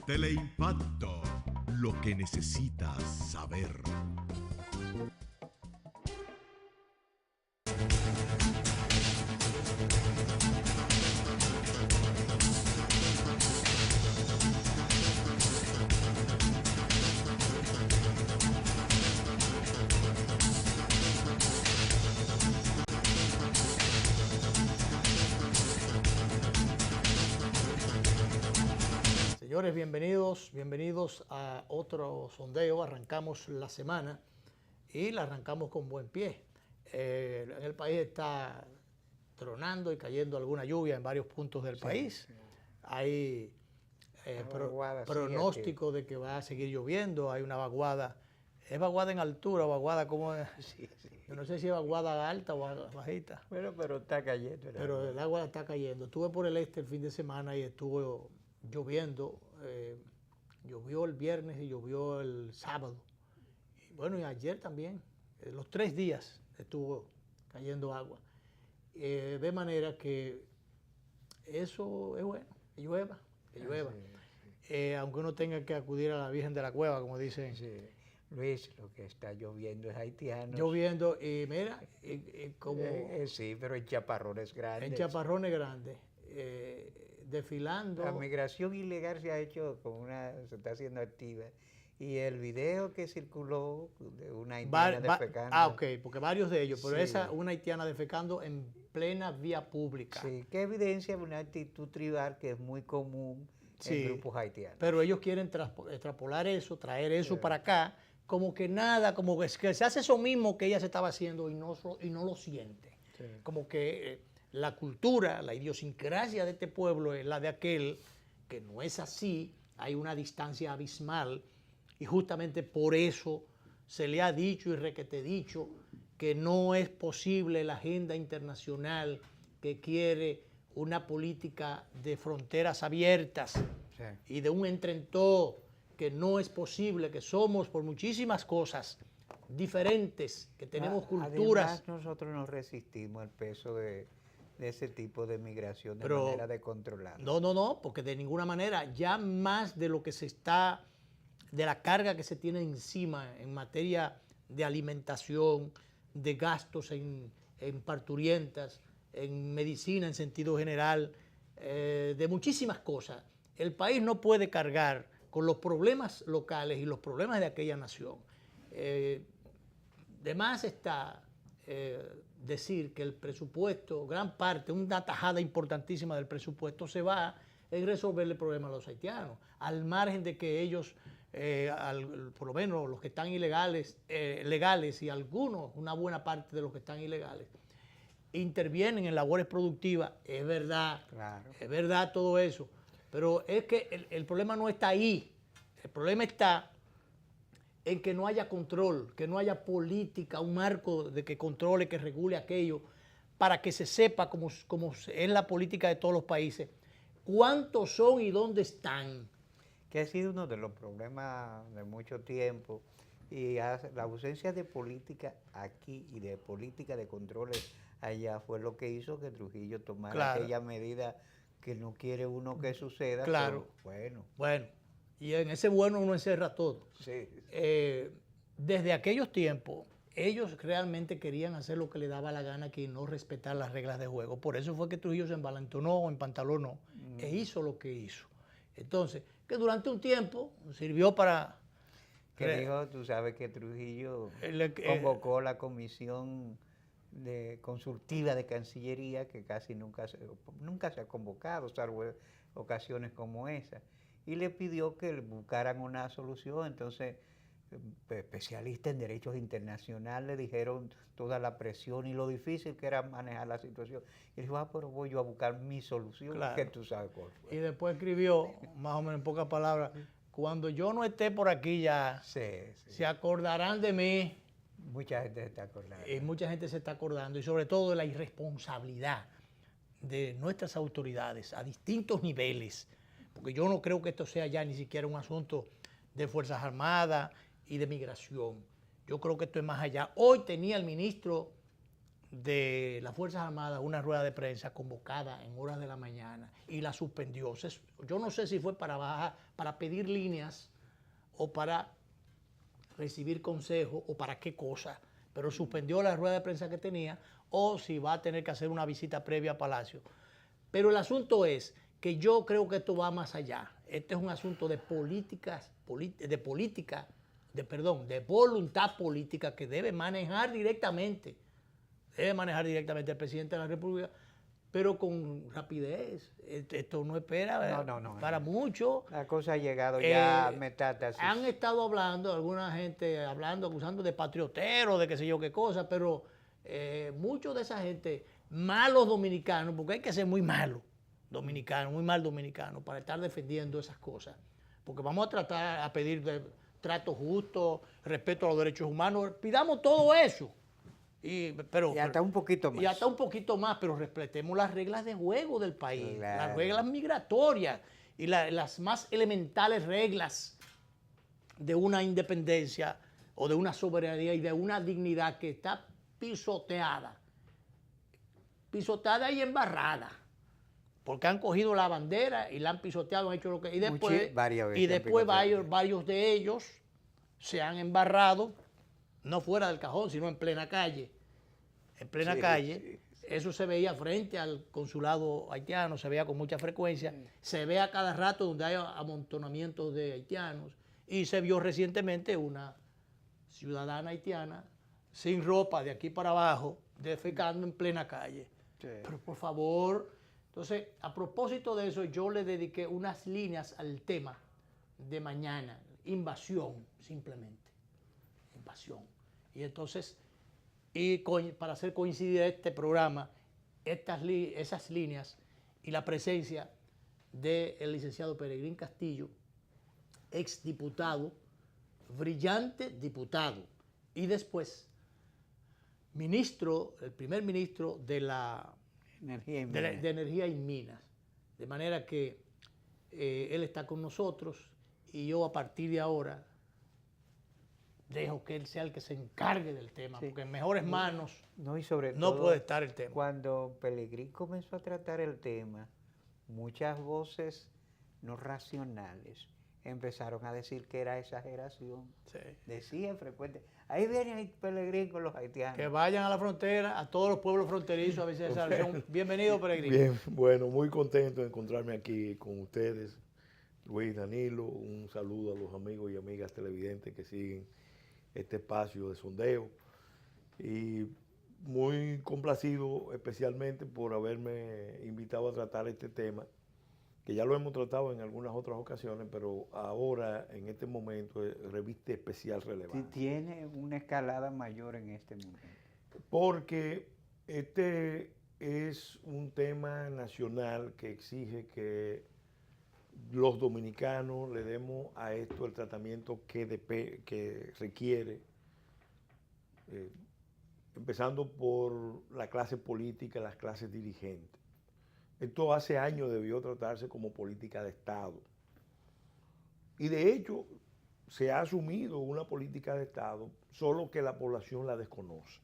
Teleimpacto, lo que necesitas saber. Señores, bienvenidos a otro sondeo. Arrancamos la semana y la arrancamos con buen pie. En el país está tronando y cayendo alguna lluvia en varios puntos del país. Sí. Hay pronóstico de que va a seguir lloviendo. Hay una vaguada. ¿Es vaguada en altura o vaguada como? Sí. Yo no sé si es vaguada alta o bajita. Bueno, pero está cayendo. Pero el agua está cayendo. Estuve por el este el fin de semana y estuvo lloviendo. Llovió el viernes y llovió el sábado. Y bueno, y ayer también. Los 3 días estuvo cayendo agua. De manera que eso es bueno, que llueva. Sí. Aunque uno tenga que acudir a la Virgen de la Cueva, como dicen. Sí. Luis, lo que está lloviendo es haitiano. Lloviendo, y mira, como... sí, pero en chaparrones grandes. En chaparrones grandes. Desfilando. La migración ilegal se está haciendo activa. Y el video que circuló de una haitiana defecando. Ok, porque varios de ellos, pero sí. Una haitiana defecando en plena vía pública. Sí, que evidencia una actitud tribal que es muy común en grupos haitianos. Pero ellos quieren extrapolar eso, traer eso para acá, como que nada, como que se hace eso mismo que ella se estaba haciendo y no lo siente. Sí. Como que la cultura, la idiosincrasia de este pueblo es la de aquel, que no es así, hay una distancia abismal y justamente por eso se le ha dicho y requete dicho que no es posible la agenda internacional que quiere una política de fronteras abiertas y de un entre-en-todo, que no es posible, que somos por muchísimas cosas diferentes, que tenemos culturas. Además, nosotros nos resistimos al peso de ese tipo de migración de manera de controlar. No, porque de ninguna manera, ya más de lo que se está, de la carga que se tiene encima en materia de alimentación, de gastos en parturientas, en medicina en sentido general, de muchísimas cosas. El país no puede cargar con los problemas locales y los problemas de aquella nación. De más está decir que el presupuesto, gran parte, una tajada importantísima del presupuesto se va en resolver el problema a los haitianos, al margen de que ellos, por lo menos los que están legales y algunos, una buena parte de los que están ilegales, intervienen en labores productivas, es verdad, claro. Es verdad todo eso, pero es que el problema no está ahí, el problema está en que no haya control, que no haya política, un marco de que controle, que regule aquello, para que se sepa, como es la política de todos los países, cuántos son y dónde están. Que ha sido uno de los problemas de mucho tiempo, y la ausencia de política aquí y de política de controles allá fue lo que hizo que Trujillo tomara aquella medida que no quiere uno que suceda. Claro. Bueno. Y en ese bueno uno encerra todo. Sí. Desde aquellos tiempos, ellos realmente querían hacer lo que le daba la gana aquí y no respetar las reglas de juego. Por eso fue que Trujillo se envalentonó o empantalonó e hizo lo que hizo. Entonces, que durante un tiempo sirvió para... Que dijo, tú sabes que Trujillo convocó la comisión consultiva de Cancillería, que casi nunca se ha convocado, salvo ocasiones como esa. Y le pidió que buscaran una solución. Entonces, especialistas en derechos internacionales dijeron toda la presión y lo difícil que era manejar la situación. Y dijo, pero voy yo a buscar mi solución, que tú sabes cuál fue. Y después escribió, más o menos en pocas palabras, cuando yo no esté por aquí ya, se acordarán de mí. Mucha gente se está acordando. Y mucha gente se está acordando, y sobre todo de la irresponsabilidad de nuestras autoridades a distintos niveles, porque yo no creo que esto sea ya ni siquiera un asunto de Fuerzas Armadas y de migración. Yo creo que esto es más allá. Hoy tenía el ministro de las Fuerzas Armadas una rueda de prensa convocada en horas de la mañana y la suspendió. Yo no sé si fue para pedir líneas o para recibir consejos o para qué cosa, pero suspendió la rueda de prensa que tenía o si va a tener que hacer una visita previa a Palacio. Pero el asunto es que yo creo que esto va más allá. Este es un asunto de de voluntad política que debe manejar directamente el presidente de la República, pero con rapidez. Esto no espera para mucho. La cosa ha llegado ya a metástasis. Han estado hablando, alguna gente acusando de patriotero, de qué sé yo qué cosa, pero muchos de esa gente, malos dominicanos, porque hay que ser muy malo dominicano, muy mal dominicano, para estar defendiendo esas cosas. Porque vamos a pedir trato justo, respeto a los derechos humanos, pidamos todo eso. Y hasta un poquito más. Y hasta un poquito más, pero respetemos las reglas de juego del país, claro, las reglas migratorias y las más elementales reglas de una independencia o de una soberanía y de una dignidad que está pisoteada y embarrada, porque han cogido la bandera y la han pisoteado, han hecho lo que... Y después, varios de ellos se han embarrado, no fuera del cajón, sino en plena calle. En plena calle. Sí. Eso se veía frente al consulado haitiano, se veía con mucha frecuencia. Se ve a cada rato donde hay amontonamientos de haitianos. Y se vio recientemente una ciudadana haitiana sin ropa de aquí para abajo, defecando en plena calle. Sí. Pero por favor, entonces, a propósito de eso, yo le dediqué unas líneas al tema de mañana. Invasión, simplemente. Invasión. Y entonces, para hacer coincidir este programa, esas líneas y la presencia del licenciado Peregrín Castillo, exdiputado, brillante diputado, y después el primer ministro de Energía y Minas. De manera que él está con nosotros y yo a partir de ahora dejo que él sea el que se encargue del tema, porque en mejores manos y sobre todo, puede estar el tema. Cuando Pelegrín comenzó a tratar el tema, muchas voces no racionales empezaron a decir que era exageración. Sí. Decían frecuente, ahí viene Pelegrín con los haitianos. Que vayan a la frontera, a todos los pueblos fronterizos, a ver si exageración. Bienvenido, Pelegrín. Bien, bueno, muy contento de encontrarme aquí con ustedes, Luis, Danilo. Un saludo a los amigos y amigas televidentes que siguen este espacio de sondeo, y muy complacido especialmente por haberme invitado a tratar este tema, que ya lo hemos tratado en algunas otras ocasiones, pero ahora, en este momento, reviste especial relevancia. Tiene una escalada mayor en este momento. Porque este es un tema nacional que exige que los dominicanos le demos a esto el tratamiento que requiere, empezando por la clase política, las clases dirigentes. Esto hace años debió tratarse como política de Estado. Y de hecho se ha asumido una política de Estado, solo que la población la desconoce.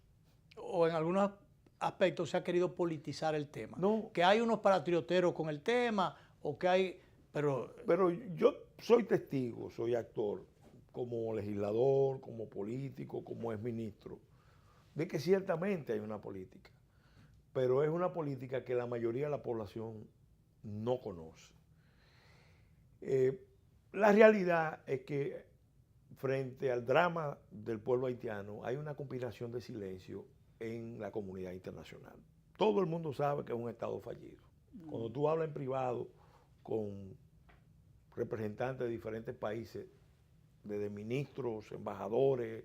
O en algunos aspectos se ha querido politizar el tema. No. Que hay unos patrioteros con el tema, o que hay... Pero yo soy testigo, soy actor, como legislador, como político, como exministro, de que ciertamente hay una política, pero es una política que la mayoría de la población no conoce. La realidad es que frente al drama del pueblo haitiano hay una conspiración de silencio en la comunidad internacional. Todo el mundo sabe que es un Estado fallido. Cuando tú hablas en privado con representantes de diferentes países, desde ministros, embajadores,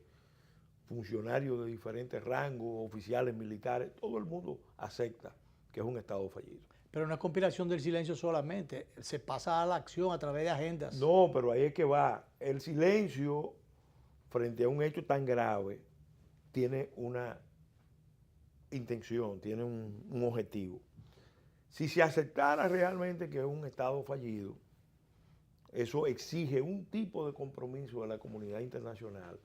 funcionarios de diferentes rangos, oficiales militares, todo el mundo acepta que es un Estado fallido. Pero no es conspiración del silencio solamente, se pasa a la acción a través de agendas. No, pero ahí es que va. El silencio frente a un hecho tan grave tiene una intención, tiene un objetivo. Si se aceptara realmente que es un Estado fallido, eso exige un tipo de compromiso de la comunidad internacional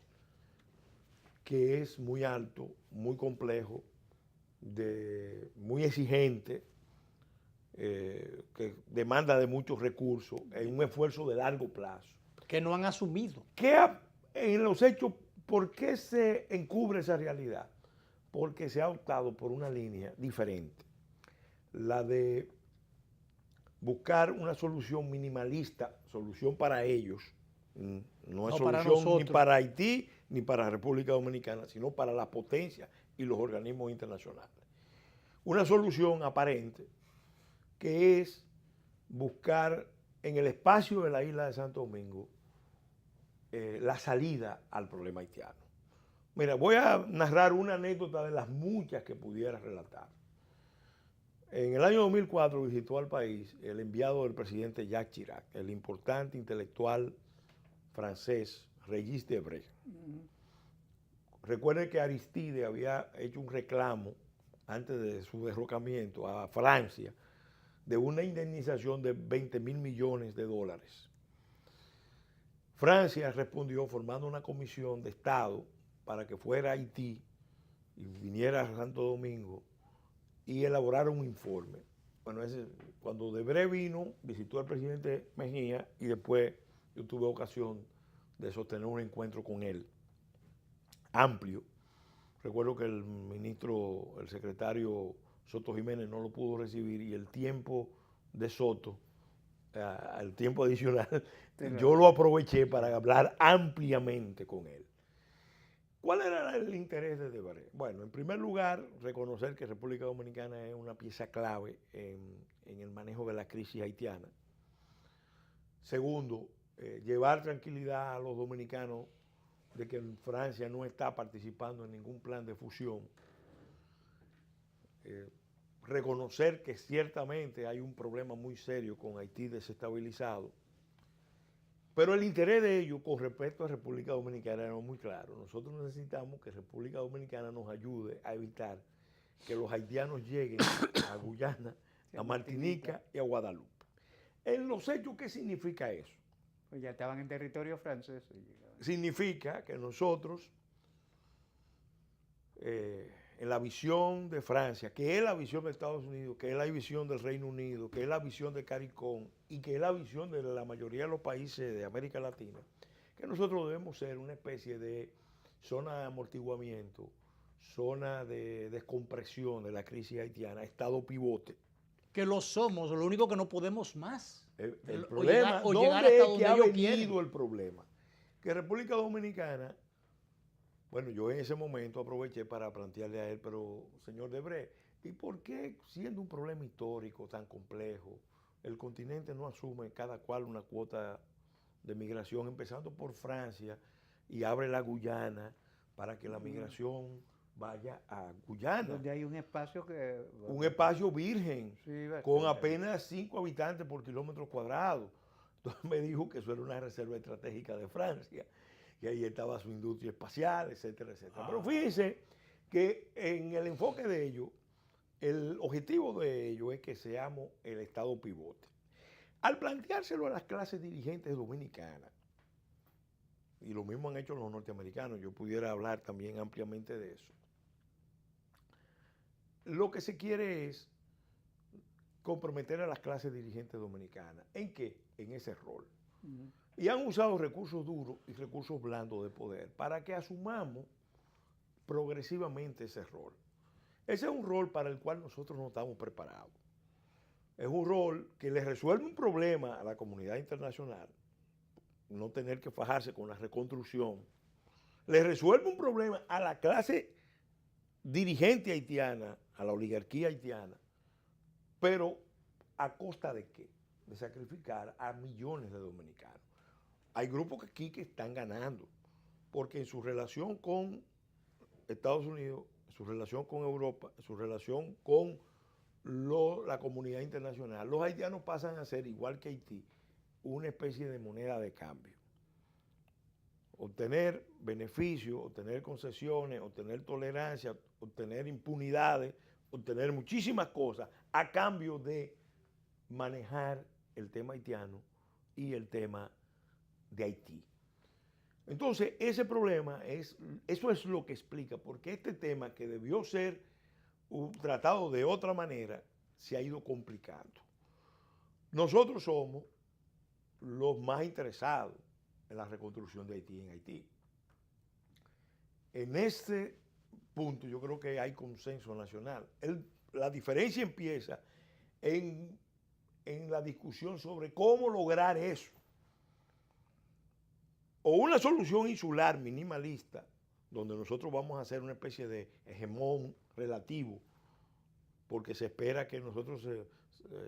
que es muy alto, muy complejo muy exigente, que demanda de muchos recursos, en un esfuerzo de largo plazo. Que no han asumido. En los hechos, ¿por qué se encubre esa realidad? Porque se ha optado por una línea diferente, la de buscar una solución minimalista, solución para ellos, no es solución ni para Haití ni para República Dominicana, sino para la potencia y los organismos internacionales. Una solución aparente que es buscar en el espacio de la isla de Santo Domingo la salida al problema haitiano. Mira, voy a narrar una anécdota de las muchas que pudiera relatar. En el año 2004 visitó al país el enviado del presidente Jacques Chirac, el importante intelectual francés Régis Debray. Recuerden que Aristide había hecho un reclamo antes de su derrocamiento a Francia de una indemnización de 20.000 millones de dólares. Francia respondió formando una comisión de Estado para que fuera a Haití y viniera a Santo Domingo y elaborar un informe. Bueno, cuando Debray vino, visitó al presidente Mejía y después yo tuve ocasión de sostener un encuentro con él, amplio. Recuerdo que el secretario Soto Jiménez no lo pudo recibir y el tiempo de Soto, el tiempo adicional, yo lo aproveché para hablar ampliamente con él. ¿Cuál era el interés de Debray? Bueno, en primer lugar, reconocer que República Dominicana es una pieza clave en el manejo de la crisis haitiana. Segundo, llevar tranquilidad a los dominicanos de que Francia no está participando en ningún plan de fusión. Reconocer que ciertamente hay un problema muy serio con Haití desestabilizado. Pero el interés de ellos con respecto a República Dominicana era muy claro. Nosotros necesitamos que República Dominicana nos ayude a evitar que los haitianos lleguen a Guyana, a Martinica y a Guadalupe. En los hechos, ¿qué significa eso? Pues ya estaban en territorio francés. Significa que nosotros, en la visión de Francia, que es la visión de Estados Unidos, que es la visión del Reino Unido, que es la visión de CARICOM y que es la visión de la mayoría de los países de América Latina, que nosotros debemos ser una especie de zona de amortiguamiento, zona de descompresión de la crisis haitiana, estado pivote. Que lo somos, lo único que no podemos más. El problema, ¿dónde es que ha venido el problema? Que República Dominicana, bueno, yo en ese momento aproveché para plantearle a él, pero señor Debray, ¿y por qué siendo un problema histórico tan complejo, el continente no asume cada cual una cuota de migración, empezando por Francia, y abre la Guyana para que la migración vaya a Guyana? Donde hay un espacio que... Un espacio virgen, sí, con apenas 5 habitantes por kilómetro cuadrado. Entonces me dijo que eso era una reserva estratégica de Francia, y ahí estaba su industria espacial, etcétera, etcétera. Pero fíjense que en el enfoque de ello, el objetivo de ello es que seamos el estado pivote. Al planteárselo a las clases dirigentes dominicanas, y lo mismo han hecho los norteamericanos, yo pudiera hablar también ampliamente de eso, lo que se quiere es comprometer a las clases dirigentes dominicanas. ¿En qué? En ese rol. Y han usado recursos duros y recursos blandos de poder para que asumamos progresivamente ese rol. Ese es un rol para el cual nosotros no estamos preparados. Es un rol que le resuelve un problema a la comunidad internacional, no tener que fajarse con la reconstrucción. Le resuelve un problema a la clase dirigente haitiana, a la oligarquía haitiana, pero ¿a costa de qué? De sacrificar a millones de dominicanos. Hay grupos aquí que están ganando, porque en su relación con Estados Unidos, en su relación con Europa, en su relación con la comunidad internacional, los haitianos pasan a ser, igual que Haití, una especie de moneda de cambio. Obtener beneficios, obtener concesiones, obtener tolerancia, obtener impunidades, obtener muchísimas cosas a cambio de manejar el tema haitiano y el tema de Haití. Entonces, ese problema eso es lo que explica, porque este tema que debió ser tratado de otra manera, se ha ido complicando. Nosotros somos los más interesados en la reconstrucción de Haití en Haití. En este punto yo creo que hay consenso nacional. La diferencia empieza en la discusión sobre cómo lograr eso. O una solución insular minimalista, donde nosotros vamos a hacer una especie de hegemón relativo, porque se espera que nosotros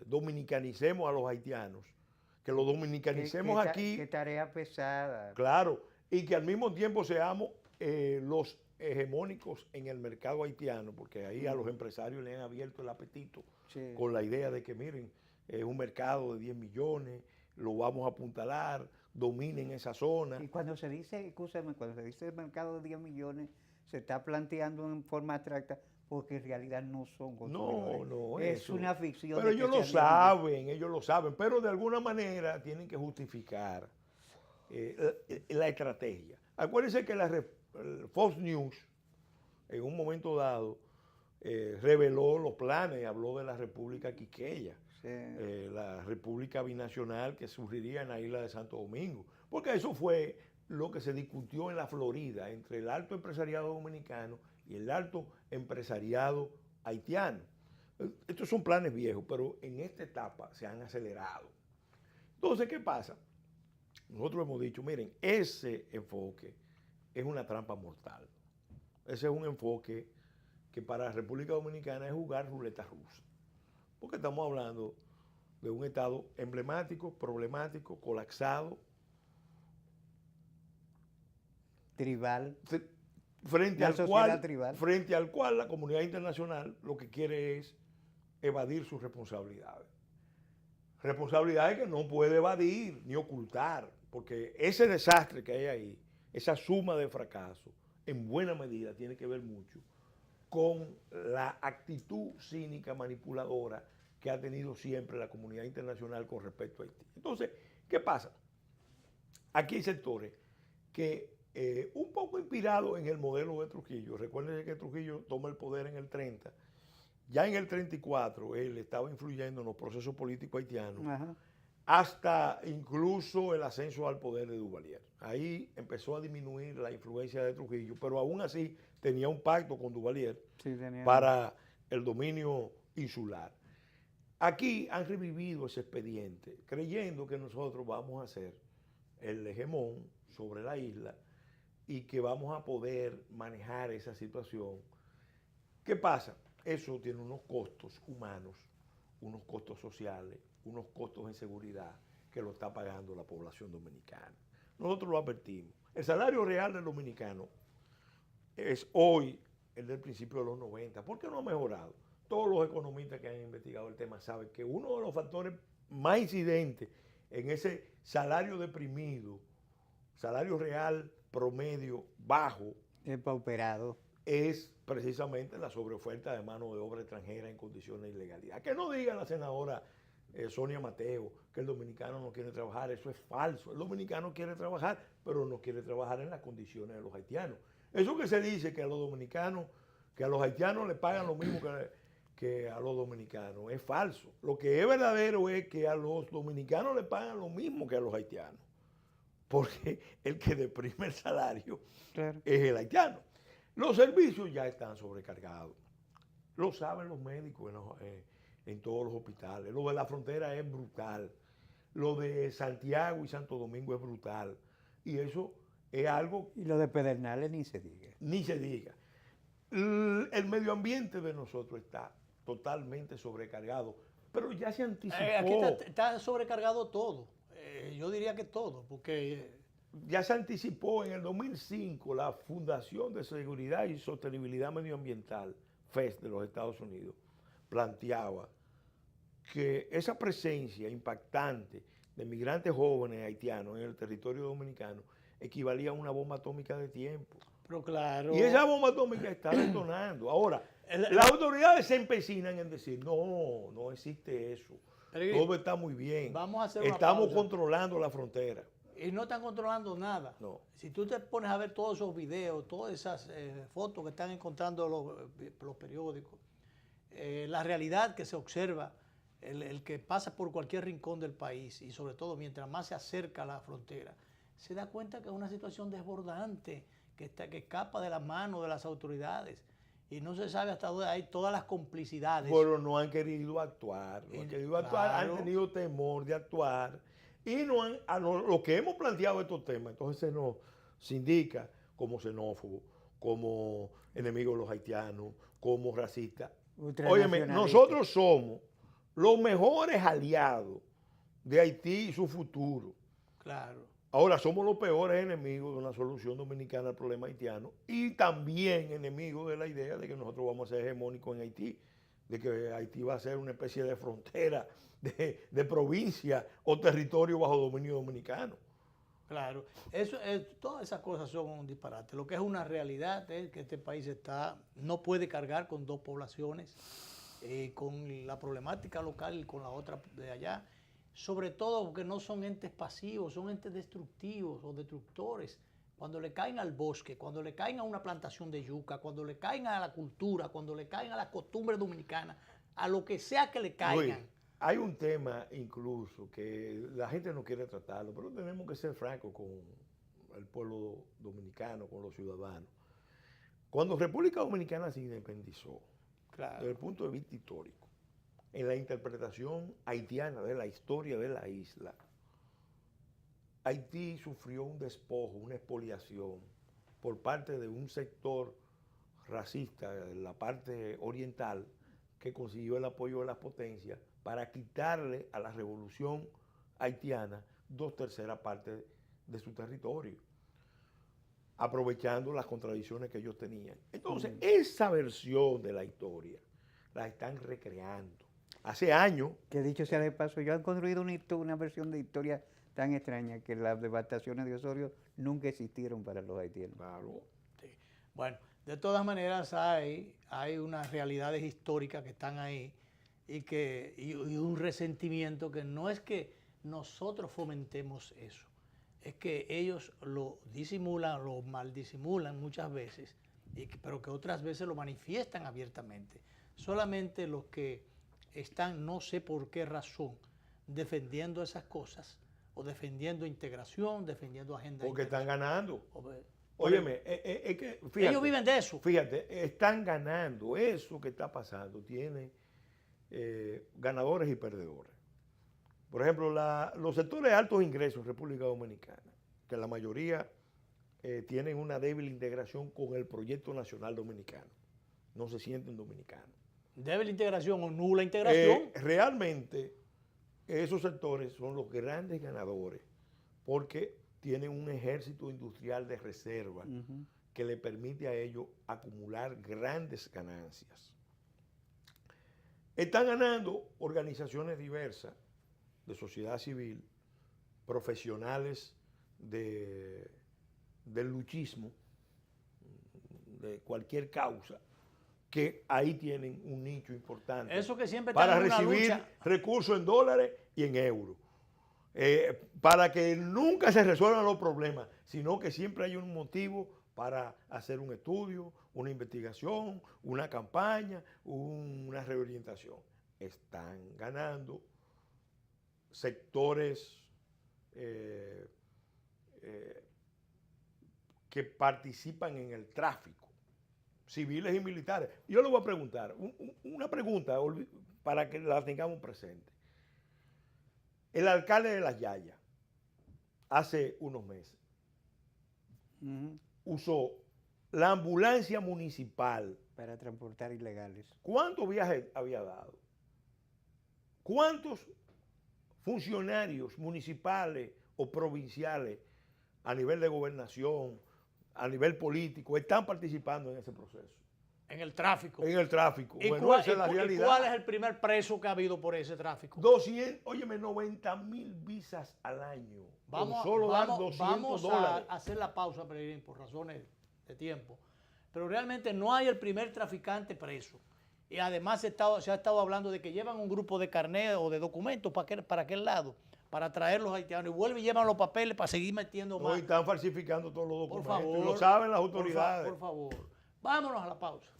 dominicanicemos a los haitianos, que los dominicanicemos aquí. Qué tarea pesada. Claro, y que al mismo tiempo seamos los hegemónicos en el mercado haitiano, porque ahí a los empresarios le han abierto el apetito con la idea de que, miren, es un mercado de 10 millones, lo vamos a apuntalar, dominen esa zona. Y cuando se dice, escúchame, cuando se dice el mercado de 10 millones, se está planteando en forma abstracta, porque en realidad no son consumidores. No, es eso. una ficción. Pero ellos lo saben, pero de alguna manera tienen que justificar la estrategia. Acuérdense que Fox News, en un momento dado, reveló los planes, habló de la República Quiqueya, la República Binacional que surgiría en la isla de Santo Domingo, porque eso fue lo que se discutió en la Florida entre el alto empresariado dominicano y el alto empresariado haitiano. Estos son planes viejos, pero en esta etapa se han acelerado. Entonces, ¿qué pasa? Nosotros hemos dicho, miren, ese enfoque es una trampa mortal. Ese es un enfoque que para la República Dominicana es jugar ruleta rusa. Porque estamos hablando de un Estado emblemático, problemático, colapsado. Tribal. Frente al cual la comunidad internacional lo que quiere es evadir sus responsabilidades. Responsabilidades que no puede evadir ni ocultar, porque ese desastre que hay ahí, esa suma de fracasos, en buena medida tiene que ver mucho con la actitud cínica manipuladora que ha tenido siempre la comunidad internacional con respecto a Haití. Entonces, ¿qué pasa? Aquí hay sectores que un poco inspirados en el modelo de Trujillo. Recuerden que Trujillo toma el poder en el 30. Ya en el 34 él estaba influyendo en los procesos políticos haitianos, hasta incluso el ascenso al poder de Duvalier. Ahí empezó a disminuir la influencia de Trujillo, pero aún así tenía un pacto con Duvalier para el dominio insular. Aquí han revivido ese expediente, creyendo que nosotros vamos a ser el hegemón sobre la isla y que vamos a poder manejar esa situación. ¿Qué pasa? Eso tiene unos costos humanos, unos costos sociales, unos costos en seguridad que lo está pagando la población dominicana. Nosotros lo advertimos. El salario real del dominicano es hoy el del principio de los 90. ¿Por qué no ha mejorado? Todos los economistas que han investigado el tema saben que uno de los factores más incidentes en ese salario deprimido, salario real promedio bajo, pauperado, es precisamente la sobreoferta de mano de obra extranjera en condiciones de ilegalidad. Que no diga la senadora Sonia Mateo que el dominicano no quiere trabajar, eso es falso. El dominicano quiere trabajar, pero no quiere trabajar en las condiciones de los haitianos. Eso que se dice que a los dominicanos, que a los haitianos le pagan lo mismo que a los dominicanos, es falso. Lo que es verdadero es que a los dominicanos le pagan lo mismo que a los haitianos, porque el que deprime el salario es el haitiano. Los servicios ya están sobrecargados. Lo saben los médicos en todos los hospitales. Lo de la frontera es brutal. Lo de Santiago y Santo Domingo es brutal. Y eso es algo... Y lo de Pedernales ni se diga. Ni se diga. El medio ambiente de nosotros está totalmente sobrecargado. Pero ya se anticipó. Aquí está sobrecargado todo. Yo diría que todo, porque... Ya se anticipó en el 2005 la Fundación de Seguridad y Sostenibilidad Medioambiental, FES, de los Estados Unidos, planteaba que esa presencia impactante de migrantes jóvenes haitianos en el territorio dominicano equivalía a una bomba atómica de tiempo. Pero claro. Y esa bomba atómica está detonando. Ahora, las autoridades se empecinan en decir, no existe eso. Todo está muy bien. Vamos a hacer Estamos controlando la frontera. Y no están controlando nada. No. Si tú te pones a ver todos esos videos, todas esas fotos que están encontrando los periódicos, la realidad que se observa, el que pasa por cualquier rincón del país y sobre todo mientras más se acerca a la frontera, se da cuenta que es una situación desbordante, que escapa de las manos de las autoridades y no se sabe hasta dónde hay todas las complicidades. Pero no han querido actuar, han tenido temor de actuar y no han, lo que hemos planteado estos temas, entonces se nos indica como xenófobo, como enemigo de los haitianos, como racista. Óyeme, nosotros somos los mejores aliados de Haití y su futuro. Claro. Ahora somos los peores enemigos de una solución dominicana al problema haitiano y también enemigos de la idea de que nosotros vamos a ser hegemónicos en Haití, de que Haití va a ser una especie de frontera, de provincia o territorio bajo dominio dominicano. Claro, todas esas cosas son un disparate. Lo que es una realidad es que este país no puede cargar con dos poblaciones, con la problemática local y con la otra de allá, sobre todo porque no son entes pasivos, son entes destructivos o destructores. Cuando le caen al bosque, cuando le caen a una plantación de yuca, cuando le caen a la cultura, cuando le caen a las costumbres dominicanas, a lo que sea que le caigan. Luis, hay un tema incluso que la gente no quiere tratarlo, pero tenemos que ser francos con el pueblo dominicano, con los ciudadanos. Cuando República Dominicana se independizó, claro, desde el punto de vista histórico, en la interpretación haitiana de la historia de la isla, Haití sufrió un despojo, una expoliación por parte de un sector racista en la parte oriental que consiguió el apoyo de las potencias para quitarle a la revolución haitiana 2/3 partes de su territorio, aprovechando las contradicciones que ellos tenían. Entonces, esa versión de la historia la están recreando. Hace años... Que dicho sea de paso, yo he construido una versión de historia tan extraña que las devastaciones de Osorio nunca existieron para los haitianos. Claro. Sí. Bueno, de todas maneras hay unas realidades históricas que están ahí y un resentimiento que no es que nosotros fomentemos eso, es que ellos lo disimulan, lo mal disimulan muchas veces, pero que otras veces lo manifiestan abiertamente. Solamente los que están, no sé por qué razón, defendiendo esas cosas, o defendiendo integración, defendiendo agenda. Porque están ganando. Óyeme, es que, fíjate, ellos viven de eso. Fíjate, están ganando. Eso que está pasando tiene ganadores y perdedores. Por ejemplo, los sectores de altos ingresos en República Dominicana, que la mayoría tienen una débil integración con el proyecto nacional dominicano. No se sienten dominicanos. ¿Débil integración o nula integración? Realmente, esos sectores son los grandes ganadores porque tienen un ejército industrial de reserva que le permite a ellos acumular grandes ganancias. Están ganando organizaciones diversas de sociedad civil, profesionales del luchismo, de cualquier causa, que ahí tienen un nicho importante. Eso que siempre para recibir recursos en dólares y en euros. Para que nunca se resuelvan los problemas, sino que siempre hay un motivo para hacer un estudio, una investigación, una campaña, una reorientación. Están ganando sectores que participan en el tráfico, civiles y militares. Yo le voy a preguntar, una pregunta para que la tengamos presente. El alcalde de Las Yayas, hace unos meses, usó la ambulancia municipal para transportar ilegales. ¿Cuántos viajes había dado? ¿Cuántos funcionarios municipales o provinciales a nivel de gobernación, a nivel político, están participando en ese proceso? En el tráfico. En el tráfico. ¿Y bueno, esa es la realidad. ¿Cuál es el primer preso que ha habido por ese tráfico? 90,000 visas al año. Vamos a hacer la pausa, Peregrín, por razones de tiempo. Pero realmente no hay el primer traficante preso. Y además se ha estado hablando de que llevan un grupo de carnet o de documentos para aquel lado, para traer los haitianos, y vuelven y llevan los papeles para seguir metiendo más. No, están falsificando todos los documentos. Por favor, y lo saben las autoridades. Por favor. Vámonos a la pausa.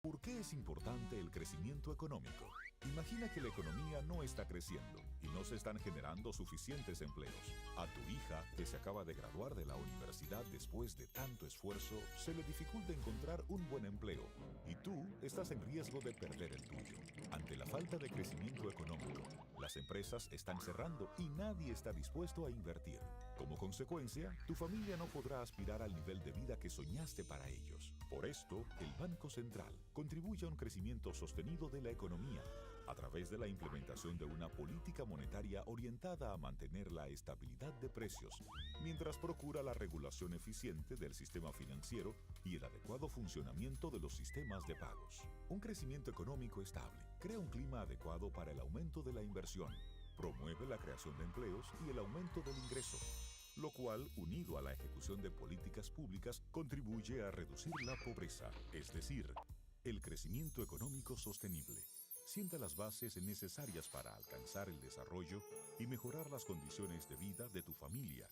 ¿Por qué es importante el crecimiento económico? Imagina que la economía no está creciendo y no se están generando suficientes empleos. A tu hija, que se acaba de graduar de la universidad después de tanto esfuerzo, se le dificulta encontrar un buen empleo y tú estás en riesgo de perder el tuyo. Ante la falta de crecimiento económico, las empresas están cerrando y nadie está dispuesto a invertir. Como consecuencia, tu familia no podrá aspirar al nivel de vida que soñaste para ellos. Por esto, el Banco Central contribuye a un crecimiento sostenido de la economía a través de la implementación de una política monetaria orientada a mantener la estabilidad de precios, mientras procura la regulación eficiente del sistema financiero y el adecuado funcionamiento de los sistemas de pagos. Un crecimiento económico estable crea un clima adecuado para el aumento de la inversión, promueve la creación de empleos y el aumento del ingreso, lo cual, unido a la ejecución de políticas públicas, contribuye a reducir la pobreza, es decir, el crecimiento económico sostenible. Sienta las bases necesarias para alcanzar el desarrollo y mejorar las condiciones de vida de tu familia,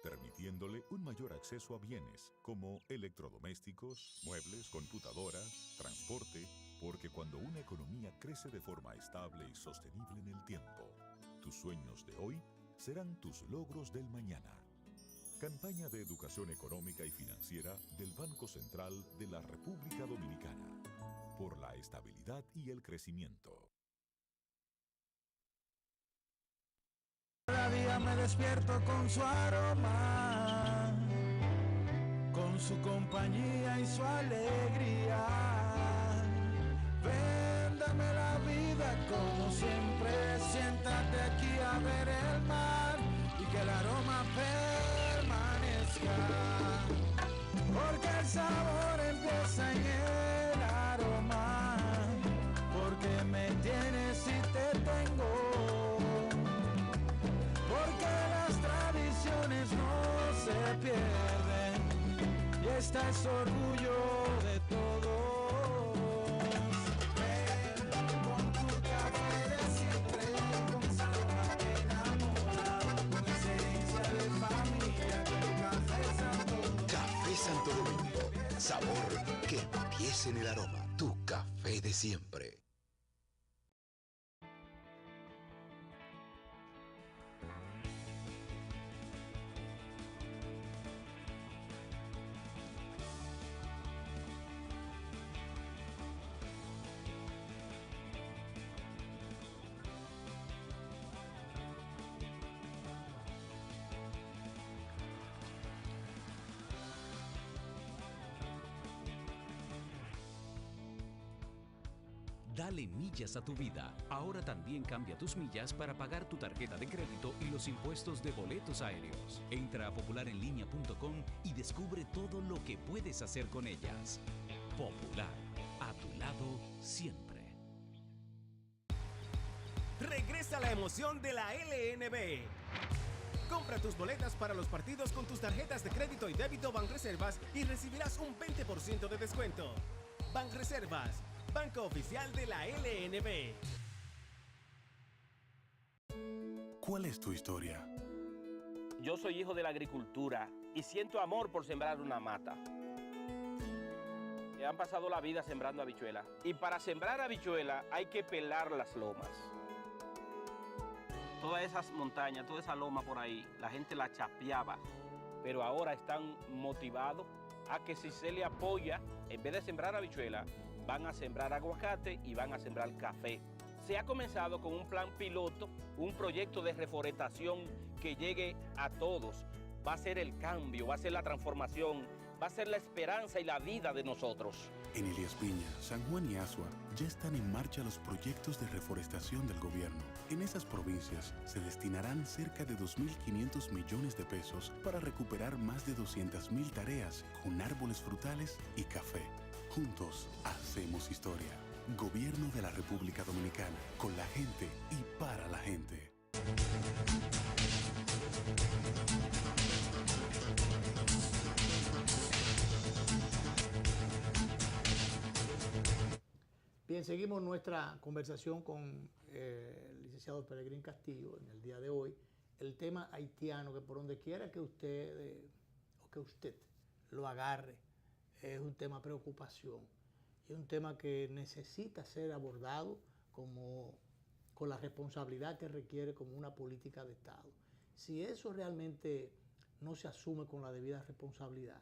permitiéndole un mayor acceso a bienes como electrodomésticos, muebles, computadoras, transporte, porque cuando una economía crece de forma estable y sostenible en el tiempo, tus sueños de hoy serán tus logros del mañana. Campaña de Educación Económica y Financiera del Banco Central de la República Dominicana. Por la estabilidad y el crecimiento. Cada día me despierto con su aroma, con su compañía y su alegría. Véndame la vida como siempre, siéntate aquí a ver el mar y que el aroma permanezca, porque el sabor empieza en el aroma, porque me tienes y te tengo, porque las tradiciones no se pierden y esta es orgullo de todos. Ven con tu café de siempre, con sabor que enamora, con esencia de familia, que el café Santo. Café Santo Domingo, sabor que empieza en el aroma. Tu café de siempre. Dale millas a tu vida. Ahora también cambia tus millas para pagar tu tarjeta de crédito y los impuestos de boletos aéreos. Entra a popularenlinea.com y descubre todo lo que puedes hacer con ellas. Popular, a tu lado siempre. Regresa la emoción de la LNB. Compra tus boletas para los partidos con tus tarjetas de crédito y débito Banreservas y recibirás un 20% de descuento. Banreservas, banco oficial de la LNB. ¿Cuál es tu historia? Yo soy hijo de la agricultura y siento amor por sembrar una mata. Han pasado la vida sembrando habichuelas. Y para sembrar habichuelas hay que pelar las lomas. Todas esas montañas, toda esa loma por ahí, la gente la chapeaba. Pero ahora están motivados a que si se le apoya, en vez de sembrar habichuelas, van a sembrar aguacate y van a sembrar café. Se ha comenzado con un plan piloto, un proyecto de reforestación que llegue a todos. Va a ser el cambio, va a ser la transformación, va a ser la esperanza y la vida de nosotros. En Elías Piña, San Juan y Asua ya están en marcha los proyectos de reforestación del gobierno. En esas provincias se destinarán cerca de 2.500 millones de pesos para recuperar más de 200.000 tareas con árboles frutales y café. Juntos hacemos historia. Gobierno de la República Dominicana, con la gente y para la gente. Bien, seguimos nuestra conversación con el licenciado Pelegrín Castillo en el día de hoy. el tema haitiano, que por donde quiera que usted lo agarre, es un tema de preocupación. Es un tema que necesita ser abordado con la responsabilidad que requiere como una política de Estado. Si eso realmente no se asume con la debida responsabilidad.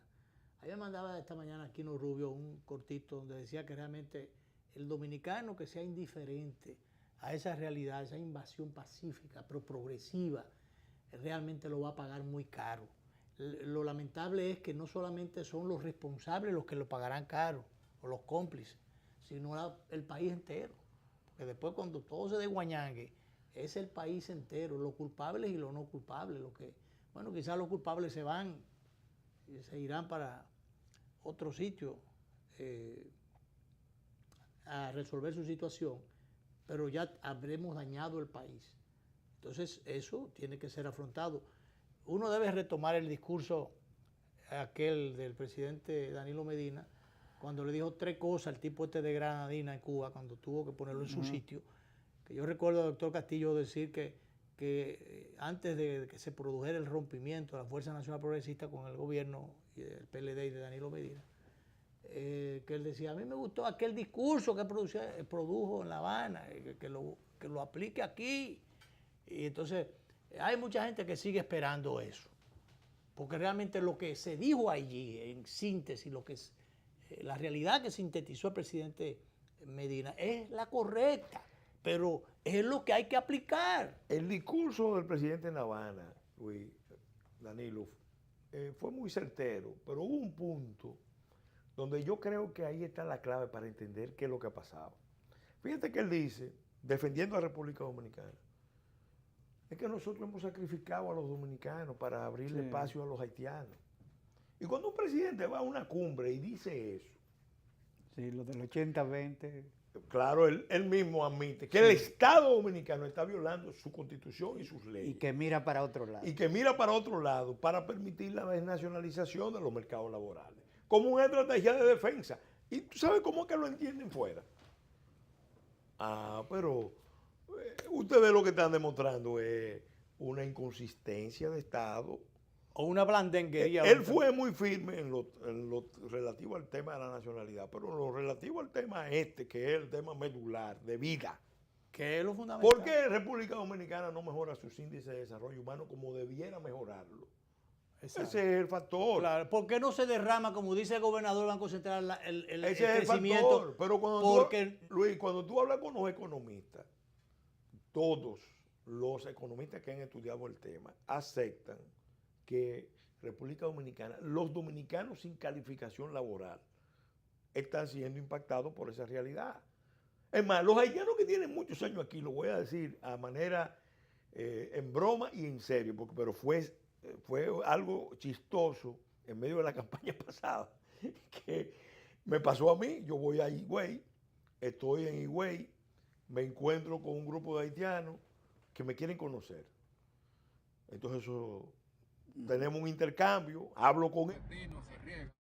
A mí me mandaba esta mañana Aquino Rubio un cortito donde decía que realmente el dominicano que sea indiferente a esa realidad, esa invasión pacífica, pero progresiva, realmente lo va a pagar muy caro. Lo lamentable es que no solamente son los responsables los que lo pagarán caro, o los cómplices, sino el país entero. Porque después cuando todo se desguañangue, es el país entero, los culpables y los no culpables. Bueno, quizás los culpables se van y se irán para otro sitio a resolver su situación, pero ya habremos dañado el país. Entonces eso tiene que ser afrontado. Uno debe retomar el discurso aquel del presidente Danilo Medina, cuando le dijo 3 cosas al tipo este de Granadina en Cuba, cuando tuvo que ponerlo en su sitio. Que yo recuerdo al doctor Castillo decir que antes de que se produjera el rompimiento de la Fuerza Nacional Progresista con el gobierno del PLD y de Danilo Medina, que él decía, a mí me gustó aquel discurso que produjo en La Habana, que lo aplique aquí. Y entonces hay mucha gente que sigue esperando eso, porque realmente lo que se dijo allí, en síntesis, la realidad que sintetizó el presidente Medina es la correcta, pero es lo que hay que aplicar. El discurso del presidente en La Habana, Luis, Danilo, fue muy certero, pero hubo un punto donde yo creo que ahí está la clave para entender qué es lo que ha pasado. Fíjate que él dice, defendiendo a la República Dominicana, es que nosotros hemos sacrificado a los dominicanos para abrirle espacio a los haitianos. Y cuando un presidente va a una cumbre y dice eso, sí, lo del 80-20. Claro, él mismo admite que el Estado dominicano está violando su constitución y sus leyes. Y que mira para otro lado. Y que mira para otro lado para permitir la desnacionalización de los mercados laborales, como una estrategia de defensa. ¿Y tú sabes cómo es que lo entienden fuera? Pero ustedes lo que están demostrando es una inconsistencia de Estado. O una blandenguería. Él fue muy firme en lo relativo al tema de la nacionalidad, pero en lo relativo al tema que es el tema medular, de vida. Que es lo fundamental. ¿Por qué República Dominicana no mejora sus índices de desarrollo humano como debiera mejorarlo? Exacto. Ese es el factor. Claro, ¿por qué no se derrama, como dice el gobernador del Banco Central, el Ese es crecimiento? El factor. Pero Luis, cuando tú hablas con los economistas, todos los economistas que han estudiado el tema aceptan que República Dominicana, los dominicanos sin calificación laboral están siendo impactados por esa realidad. Es más, los haitianos que tienen muchos años aquí, lo voy a decir a manera en broma y en serio, pero fue algo chistoso en medio de la campaña pasada que me pasó a mí. Yo voy a Higüey, estoy en Higüey, me encuentro con un grupo de haitianos que me quieren conocer. Entonces tenemos un intercambio, hablo con él.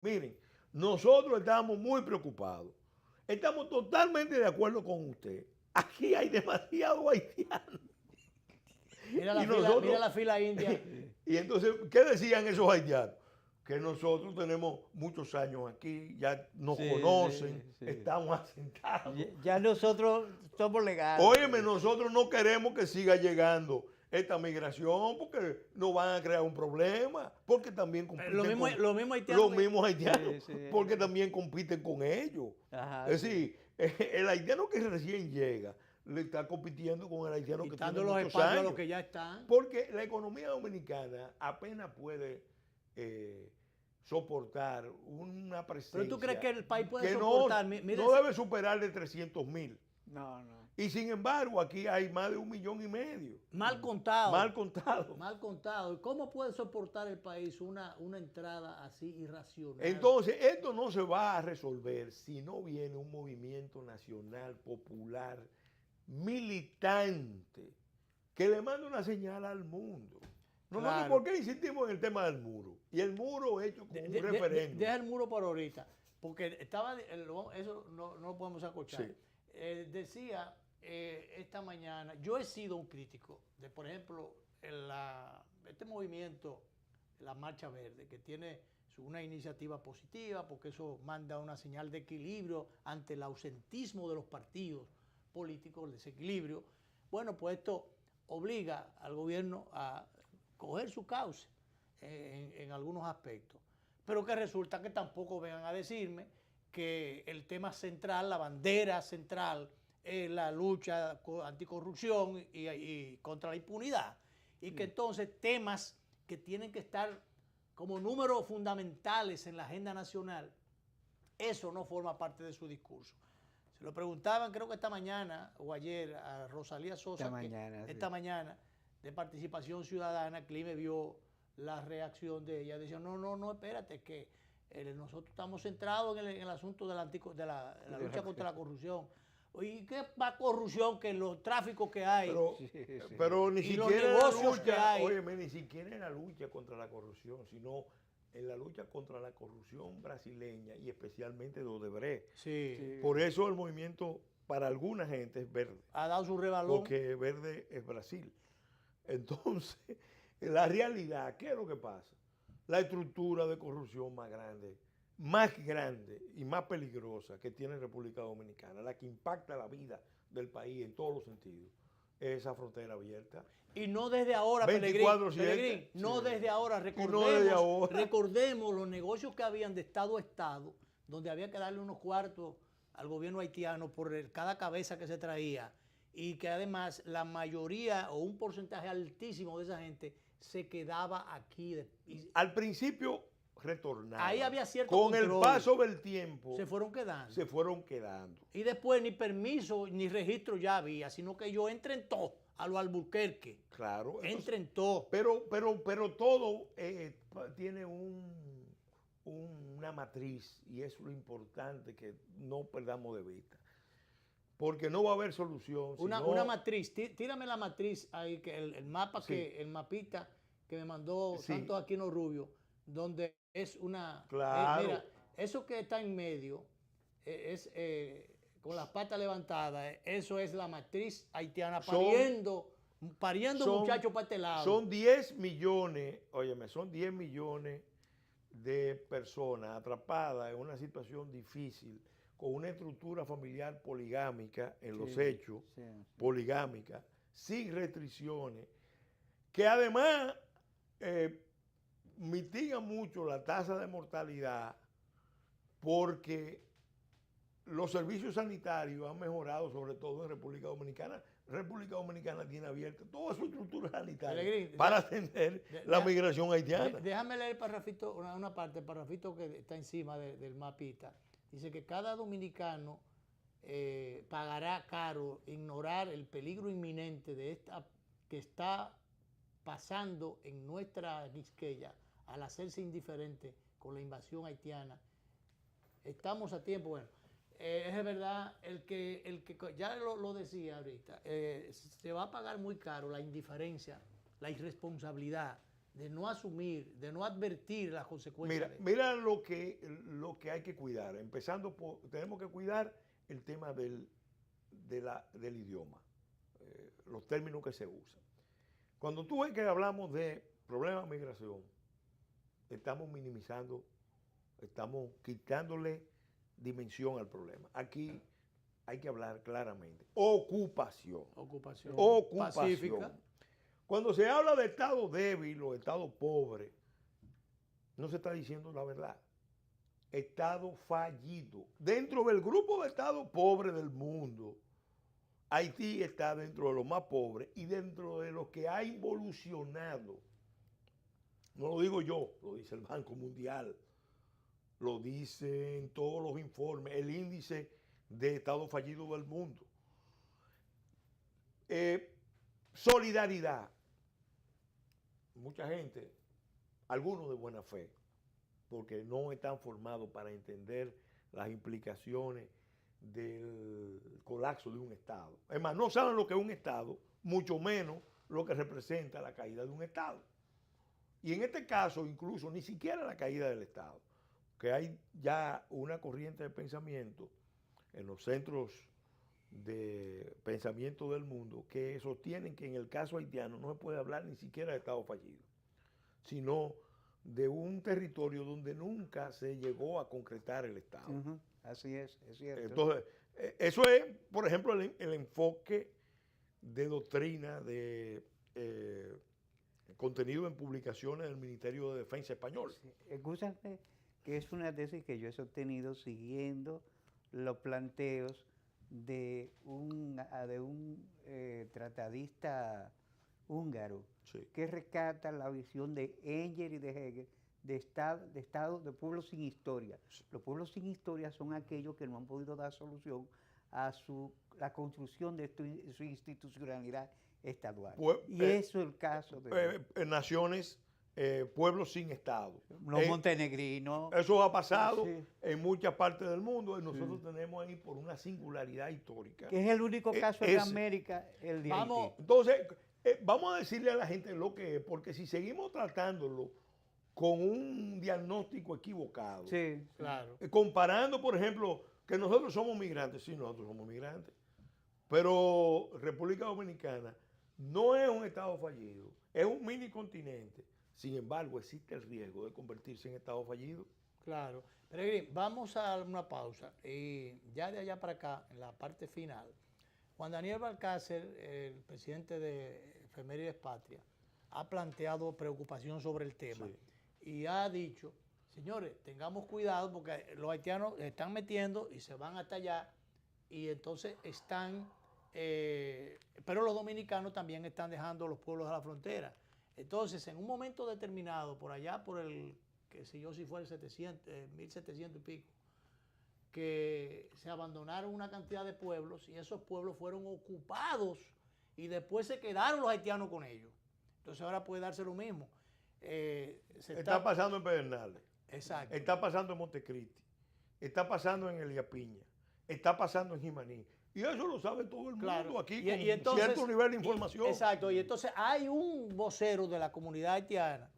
Miren, nosotros estamos muy preocupados. Estamos totalmente de acuerdo con usted. Aquí hay demasiados haitianos. Mira la fila india. Y entonces, ¿qué decían esos haitianos? Que nosotros tenemos muchos años aquí, ya nos conocen, estamos asentados. Ya nosotros somos legales. Óyeme, nosotros no queremos que siga llegando esta migración porque nos van a crear un problema, porque también compiten los mismos haitianos, porque también compiten con ellos. Ajá, es decir, el haitiano que recién llega le está compitiendo con el haitiano que tiene los muchos espacios años. a los que ya están. Porque la economía dominicana apenas puede soportar una presencia. ¿Pero tú crees que el país puede que soportar? No debe superar de 300,000. No. Y sin embargo, aquí hay más de 1,5 millones. Mal contado. Mal contado. Mal contado. ¿Cómo puede soportar el país una entrada así irracional? Entonces, esto no se va a resolver si no viene un movimiento nacional, popular, militante, que le mande una señal al mundo. Nosotros, ¿por qué insistimos en el tema del muro? Y el muro hecho como un referéndum. Deja el muro por ahorita, porque eso no lo podemos acochar. Sí. Decía esta mañana, yo he sido un crítico de, por ejemplo, este movimiento, la Marcha Verde, que tiene una iniciativa positiva, porque eso manda una señal de equilibrio ante el ausentismo de los partidos políticos, el desequilibrio. Bueno, pues esto obliga al gobierno a coger su cauce en algunos aspectos. Pero que resulta que tampoco vengan a decirme que el tema central, la bandera central, es la lucha anticorrupción y contra la impunidad. Y que entonces temas que tienen que estar como números fundamentales en la agenda nacional, eso no forma parte de su discurso. Se lo preguntaban, creo que esta mañana o ayer, a Rosalía Sosa, esta mañana, de Participación Ciudadana, Clime vio la reacción de ella. Decía, no, espérate, que nosotros estamos centrados en el asunto de la lucha contra la corrupción. ¿Y qué más corrupción que los tráficos que hay? Pero ni siquiera los negocios que hay. Óyeme, ni siquiera en la lucha contra la corrupción, sino en la lucha contra la corrupción brasileña y especialmente de Odebrecht. Sí. Por eso el movimiento para alguna gente es verde. Ha dado su revalor. Porque verde es Brasil. Entonces, la realidad, ¿qué es lo que pasa? La estructura de corrupción más grande y más peligrosa que tiene República Dominicana, la que impacta la vida del país en todos los sentidos, es esa frontera abierta. Y no desde ahora, Pelegrín, no desde ahora, recordemos los negocios que habían de Estado a Estado, donde había que darle unos cuartos al gobierno haitiano por cada cabeza que se traía, y que además la mayoría o un porcentaje altísimo de esa gente se quedaba aquí. Al principio retornaban. Ahí había cierto Con control. El paso del tiempo se fueron quedando. Y después ni permiso ni registro ya había, sino que ellos entren todo a lo Albuquerque. Claro. Entren todo. Pero todo tiene una matriz, y es lo importante que no perdamos de vista. Porque no va a haber solución. Una matriz, tírame la matriz ahí, que el mapa, el mapita que me mandó Santos Aquino Rubio, donde es una... Claro. Mira, eso que está en medio, con las patas levantadas, eso es la matriz haitiana pariendo muchachos para este lado. Son 10 millones, óyeme, son 10 millones de personas atrapadas en una situación difícil, con una estructura familiar poligámica en los hechos, poligámica, sin restricciones, que además mitiga mucho la tasa de mortalidad, porque los servicios sanitarios han mejorado, sobre todo en República Dominicana. República Dominicana tiene abierta toda su estructura sanitaria para atender la migración haitiana. Déjame leer el parrafito, una parte, el parrafito que está encima del mapita. Dice que cada dominicano pagará caro ignorar el peligro inminente de esta que está pasando en nuestra Quisqueya al hacerse indiferente con la invasión haitiana. Estamos a tiempo. Bueno, es verdad, el que ya lo decía ahorita, se va a pagar muy caro la indiferencia, la irresponsabilidad de no asumir, de no advertir las consecuencias. Mira lo que hay que cuidar. Empezando tenemos que cuidar el tema del idioma, los términos que se usan. Cuando tú ves que hablamos de problemas de migración, estamos minimizando, estamos quitándole dimensión al problema. Aquí hay que hablar claramente. Ocupación. Pacífica. Cuando se habla de Estado débil o Estado pobre, no se está diciendo la verdad. Estado fallido. Dentro del grupo de Estados pobres del mundo, Haití está dentro de los más pobres y dentro de los que ha involucionado. No lo digo yo, lo dice el Banco Mundial, lo dicen todos los informes, el índice de Estado fallido del mundo. Solidaridad. Mucha gente, algunos de buena fe, porque no están formados para entender las implicaciones del colapso de un Estado. Es más, no saben lo que es un Estado, mucho menos lo que representa la caída de un Estado. Y en este caso, incluso, ni siquiera la caída del Estado, que hay ya una corriente de pensamiento en los centros de pensamiento del mundo que sostienen que en el caso haitiano no se puede hablar ni siquiera de Estado fallido, sino de un territorio donde nunca se llegó a concretar el Estado. Así es cierto. Entonces, eso es, por ejemplo, el enfoque de doctrina de contenido en publicaciones del Ministerio de Defensa español. Sí. Escúchame, que es una tesis que yo he sostenido siguiendo los planteos de un tratadista húngaro, sí, que rescata la visión de Engels y de Hegel de pueblos sin historia. Sí. Los pueblos sin historia son aquellos que no han podido dar solución a la construcción de su institucionalidad estadual. Y eso es el caso de naciones, pueblos sin Estado. Los montenegrinos. Eso ha pasado, sí, en muchas partes del mundo y nosotros, sí, tenemos ahí por una singularidad histórica. Que es el único caso en América, el de Haití. Entonces, vamos a decirle a la gente lo que es, porque si seguimos tratándolo con un diagnóstico equivocado, sí, claro, comparando, por ejemplo, que nosotros somos migrantes, sí, nosotros somos migrantes, pero República Dominicana no es un Estado fallido, es un mini continente. Sin embargo, existe el riesgo de convertirse en Estado fallido. Claro. Peregrín, vamos a dar una pausa y ya de allá para acá, en la parte final, Juan Daniel Balcácer, el presidente de Efemérides Patria, ha planteado preocupación sobre el tema, sí, y ha dicho, señores, tengamos cuidado porque los haitianos se están metiendo y se van hasta allá y entonces están, pero los dominicanos también están dejando los pueblos a la frontera. Entonces, en un momento determinado, por allá por el, qué sé yo si fue el 1700 y pico, que se abandonaron una cantidad de pueblos y esos pueblos fueron ocupados y después se quedaron los haitianos con ellos. Entonces ahora puede darse lo mismo. Está pasando en Pedernales. Exacto. Está pasando en Montecristi. Está pasando en Elías Piña. Está pasando en Jimaní. Y eso lo sabe todo el mundo, claro, aquí con entonces, cierto nivel de información. Exacto. Y entonces hay un vocero de la comunidad haitiana,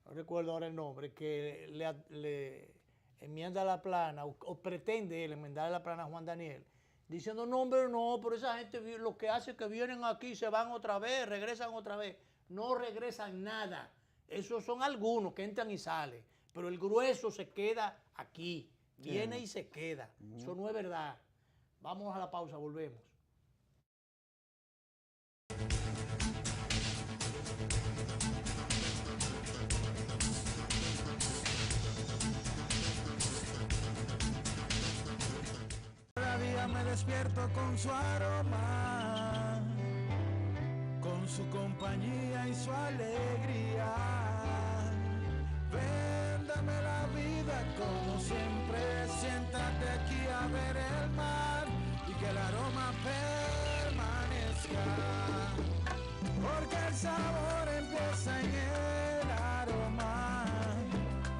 no recuerdo ahora el nombre, que le enmienda la plana o pretende él enmendar la plana a Juan Daniel, diciendo, no, hombre, no, pero esa gente lo que hace es que vienen aquí, se van otra vez, regresan otra vez. No regresan nada. Esos son algunos que entran y salen, pero el grueso se queda aquí, viene, sí, y se queda. Eso no es verdad. Vamos a la pausa, volvemos. Cada día me despierto con su aroma, con su compañía y su alegría. Véndame la vida como siempre, siéntate aquí a ver el mar y que el aroma permanezca, porque el sabor empieza en el aroma,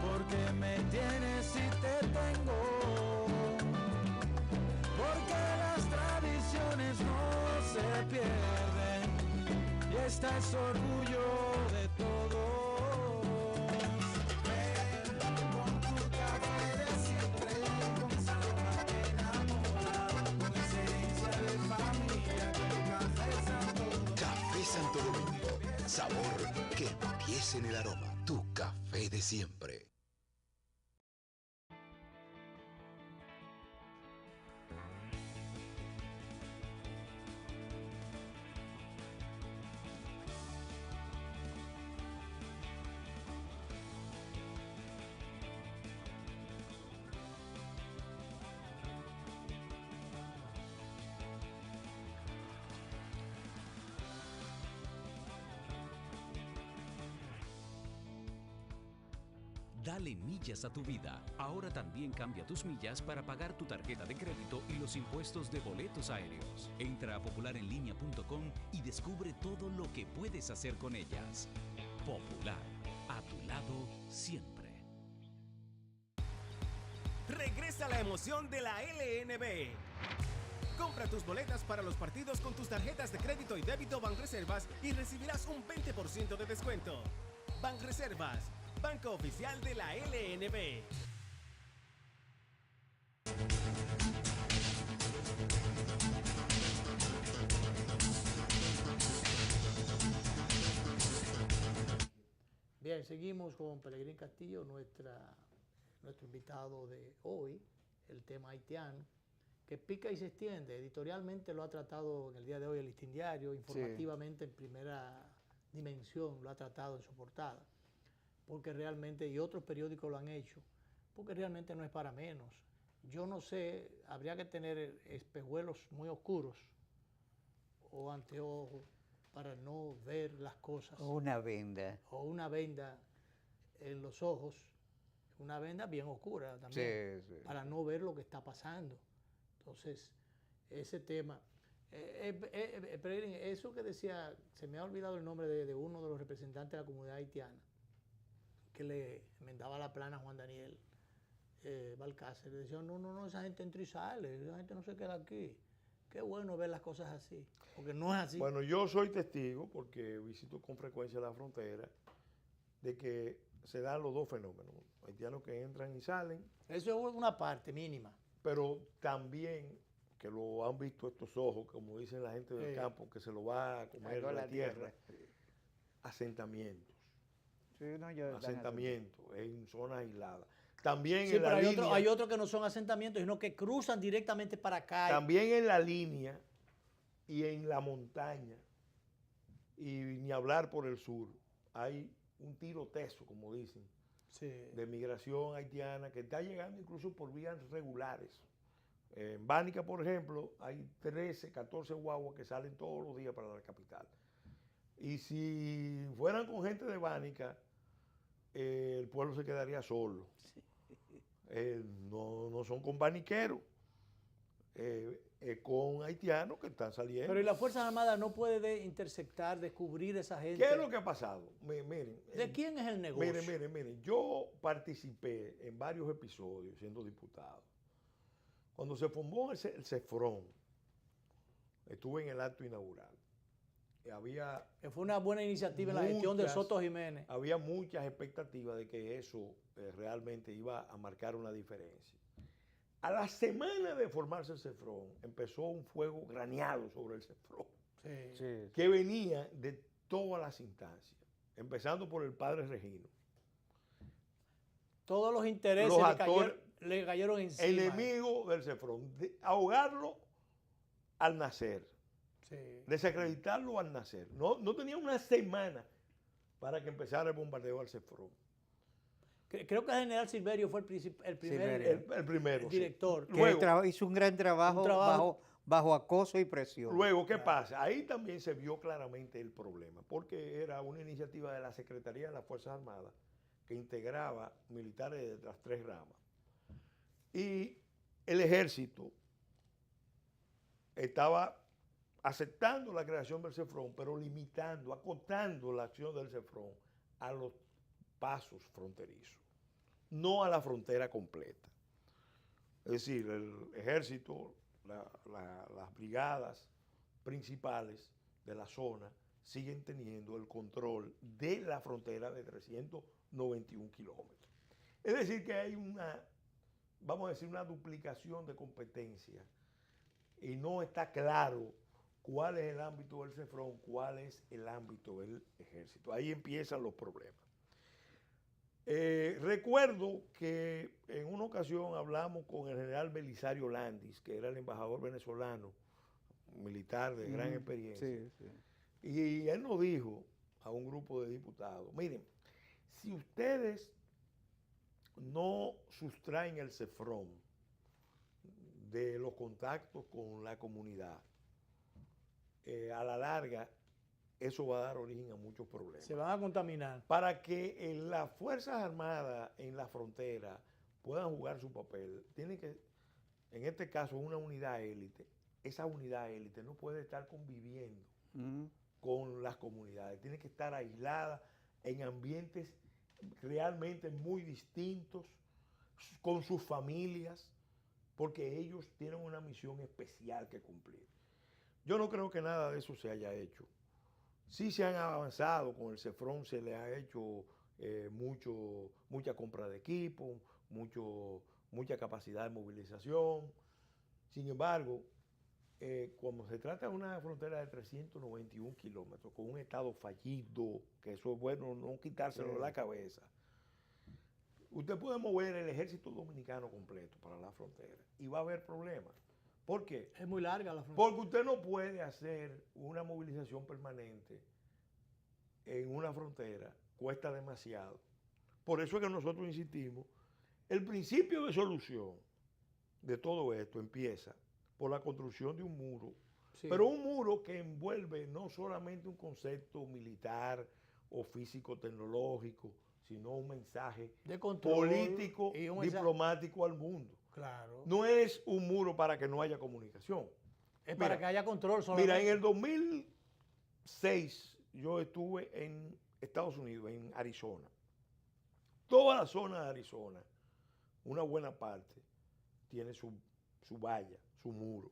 porque me tienes y te tengo, porque las tradiciones no se pierden y esta es orgullo de todos. Santo Domingo, sabor que empiece en el aroma. Tu café de siempre. Dale millas a tu vida. Ahora también cambia tus millas para pagar tu tarjeta de crédito y los impuestos de boletos aéreos. Entra a popularenlinea.com y descubre todo lo que puedes hacer con ellas. Popular, a tu lado siempre. Regresa la emoción de la LNB. Compra tus boletas para los partidos con tus tarjetas de crédito y débito Banreservas y recibirás un 20% de descuento. Banreservas, banco oficial de la LNB. Bien, seguimos con Pelegrín Castillo, nuestro invitado de hoy, el tema haitiano, que pica y se extiende. Editorialmente lo ha tratado en el día de hoy el Listín Diario, informativamente en primera dimensión lo ha tratado en su portada, porque realmente, y otros periódicos lo han hecho, porque realmente no es para menos. Yo no sé, habría que tener espejuelos muy oscuros o anteojos para no ver las cosas. O una venda. O una venda en los ojos, una venda bien oscura también, para no ver lo que está pasando. Entonces, ese tema, Pelegrín, eso que decía, se me ha olvidado el nombre de uno de los representantes de la comunidad haitiana, que le enmendaba la plana a Juan Daniel Balcácer, le decía, no, esa gente entra y sale, esa gente no se queda aquí. Qué bueno ver las cosas así, porque no es así. Bueno, yo soy testigo, porque visito con frecuencia la frontera, de que se dan los dos fenómenos, haitianos que entran y salen. Eso es una parte mínima. Pero también, que lo han visto estos ojos, como dicen la gente del campo, que se lo va a comer la tierra, asentamientos. Sí, no, asentamientos en zonas aisladas. También sí, en la línea, hay otros que no son asentamientos, sino que cruzan directamente para acá. También en la línea y en la montaña, y ni hablar por el sur, hay un tiro teso, como dicen, de migración haitiana que está llegando incluso por vías regulares. En Bánica, por ejemplo, hay 13, 14 guaguas que salen todos los días para la capital. Y si fueran con gente de Bánica, el pueblo se quedaría solo. No son con baniqueros, con haitianos que están saliendo. Pero ¿y las Fuerzas Armadas no puede interceptar, descubrir esa gente? ¿Qué es lo que ha pasado? Miren, ¿de quién es el negocio? Miren, yo participé en varios episodios siendo diputado. Cuando se formó el CEFRON, estuve en el acto inaugural. Que fue una buena iniciativa en la gestión de Soto Jiménez. Había muchas expectativas de que eso realmente iba a marcar una diferencia. A la semana de formarse el CEFRON, empezó un fuego graneado sobre el CEFRON, que venía de todas las instancias, empezando por el padre Regino. Todos los intereses le cayeron encima. Enemigo del CEFRON, ahogarlo al nacer. Desacreditarlo al nacer. No tenía una semana para que empezara el bombardeo al CEFRON. Creo que el general Silverio fue el primero director. Sí. Luego, hizo un gran trabajo bajo acoso y presión. Luego, ¿qué pasa? Ahí también se vio claramente el problema, porque era una iniciativa de la Secretaría de las Fuerzas Armadas que integraba militares de las 3 ramas. Y el ejército estaba aceptando la creación del CEFRON, pero limitando, acotando la acción del CEFRON a los pasos fronterizos, no a la frontera completa. Es decir, el ejército, las brigadas principales de la zona siguen teniendo el control de la frontera de 391 kilómetros. Es decir, que hay vamos a decir, una duplicación de competencias y no está claro cuál es el ámbito del CEFRON, cuál es el ámbito del ejército. Ahí empiezan los problemas. Recuerdo que en una ocasión hablamos con el general Belisario Landis, que era el embajador venezolano, militar de gran experiencia. Y él nos dijo a un grupo de diputados, miren, si ustedes no sustraen el CEFRON de los contactos con la comunidad, a la larga eso va a dar origen a muchos problemas. Se van a contaminar. Para que las Fuerzas Armadas en la frontera puedan jugar su papel, tiene que, en este caso, una unidad élite. Esa unidad élite no puede estar conviviendo con las comunidades. Tiene que estar aislada en ambientes realmente muy distintos, con sus familias, porque ellos tienen una misión especial que cumplir. Yo no creo que nada de eso se haya hecho. Sí se han avanzado con el CEFRON, se le ha hecho mucha compra de equipo, mucha capacidad de movilización. Sin embargo, cuando se trata de una frontera de 391 kilómetros, con un estado fallido, que eso es bueno no quitárselo de la cabeza, usted puede mover el ejército dominicano completo para la frontera y va a haber problemas. ¿Por qué? Es muy larga la frontera. Porque usted no puede hacer una movilización permanente en una frontera, cuesta demasiado. Por eso es que nosotros insistimos, el principio de solución de todo esto empieza por la construcción de un muro, sí, pero un muro que envuelve no solamente un concepto militar o físico-tecnológico, sino un mensaje de control político y diplomático al mundo. Claro. No es un muro para que no haya comunicación. Es para que haya control solamente. Mira, en el 2006 yo estuve en Estados Unidos, en Arizona. Toda la zona de Arizona, una buena parte, tiene su valla, su muro.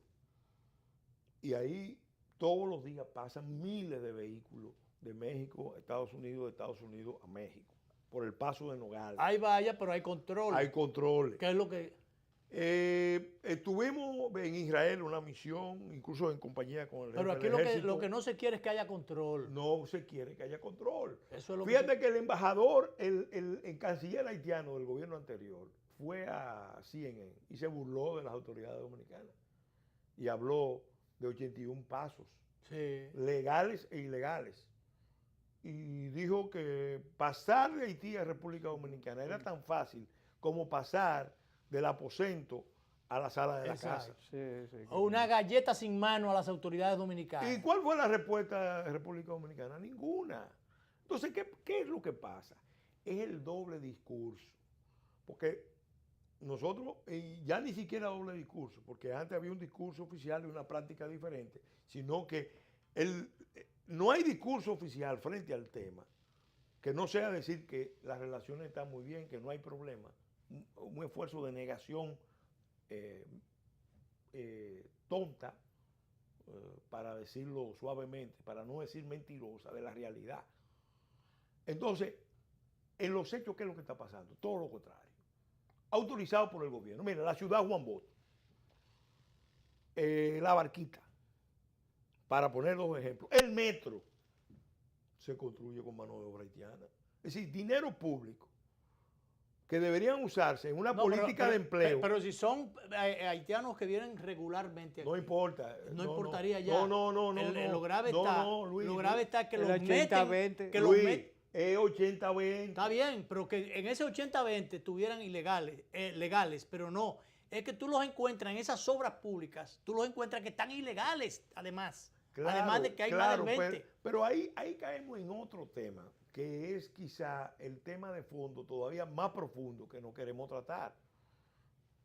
Y ahí todos los días pasan miles de vehículos de México a Estados Unidos, de Estados Unidos a México, por el paso de Nogales. Hay vallas, pero hay control. Hay controles. ¿Qué es lo que...? Estuvimos en Israel una misión, incluso en compañía con el Pero aquí lo que no se quiere es que haya control. No se quiere que haya control. Eso es lo Fíjate que el embajador, el canciller haitiano del gobierno anterior, fue a CNN y se burló de las autoridades dominicanas y habló de 81 pasos, sí, legales e ilegales. Y dijo que pasar de Haití a República Dominicana era tan fácil como pasar del aposento a la sala de la casa. Sí, sí, o una galleta sin mano a las autoridades dominicanas. ¿Y cuál fue la respuesta de República Dominicana? Ninguna. Entonces, ¿qué es lo que pasa? Es el doble discurso. Porque nosotros, ya ni siquiera doble discurso, porque antes había un discurso oficial y una práctica diferente, sino que no hay discurso oficial frente al tema, que no sea decir que las relaciones están muy bien, que no hay problema. Un esfuerzo de negación tonta, para decirlo suavemente, para no decir mentirosa, de la realidad. Entonces, en los hechos, ¿qué es lo que está pasando? Todo lo contrario. Autorizado por el gobierno. Mira, la ciudad Juan Bosch, la Barquita, para poner dos ejemplos. El metro se construye con mano de obra haitiana. Es decir, dinero público que deberían usarse en una política de empleo. Pero si son haitianos que vienen regularmente aquí, no importa. No importaría ya. No. Lo grave está, Luis, lo grave está que el los 80-20. Que Luis, es 80-20. Está bien, pero que en ese 80-20 estuvieran legales, pero no. Es que tú los encuentras en esas obras públicas, tú los encuentras que están ilegales, además. Claro, además de que hay más del 20. Pero ahí caemos en otro tema, que es quizá el tema de fondo todavía más profundo que no queremos tratar.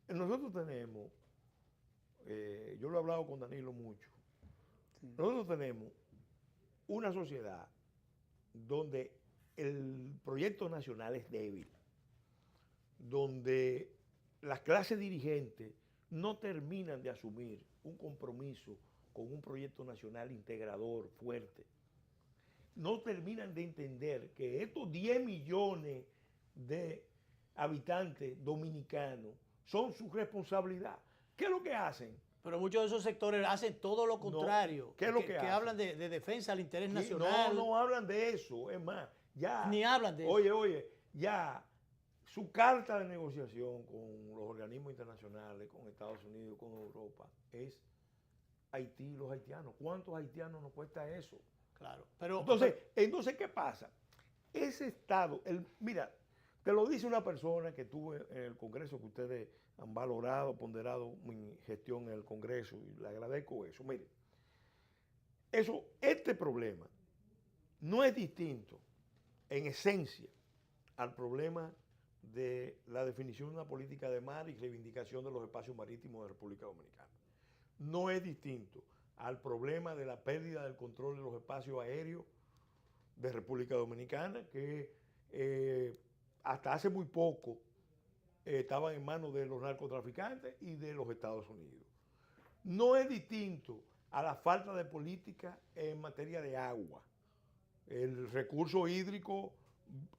Nosotros tenemos, yo lo he hablado con Danilo mucho, sí, nosotros tenemos una sociedad donde el proyecto nacional es débil, donde las clases dirigentes no terminan de asumir un compromiso con un proyecto nacional integrador, fuerte. No terminan de entender que estos 10 millones de habitantes dominicanos son su responsabilidad. ¿Qué es lo que hacen? Pero muchos de esos sectores hacen todo lo contrario. No. ¿Qué es lo que hacen? Hablan de defensa del interés nacional. No hablan de eso. Es más, ya... Ni hablan de eso. Oye, ya su carta de negociación con los organismos internacionales, con Estados Unidos, con Europa, es Haití, los haitianos. ¿Cuántos haitianos nos cuesta eso? Claro. Pero entonces, ¿qué pasa? Ese Estado, mira, te lo dice una persona que estuvo en el Congreso, que ustedes han valorado, ponderado mi gestión en el Congreso, y le agradezco eso. Mire, este problema no es distinto en esencia al problema de la definición de una política de mar y reivindicación de los espacios marítimos de República Dominicana. No es distinto al problema de la pérdida del control de los espacios aéreos de República Dominicana, que hasta hace muy poco estaban en manos de los narcotraficantes y de los Estados Unidos. No es distinto a la falta de política en materia de agua, el recurso hídrico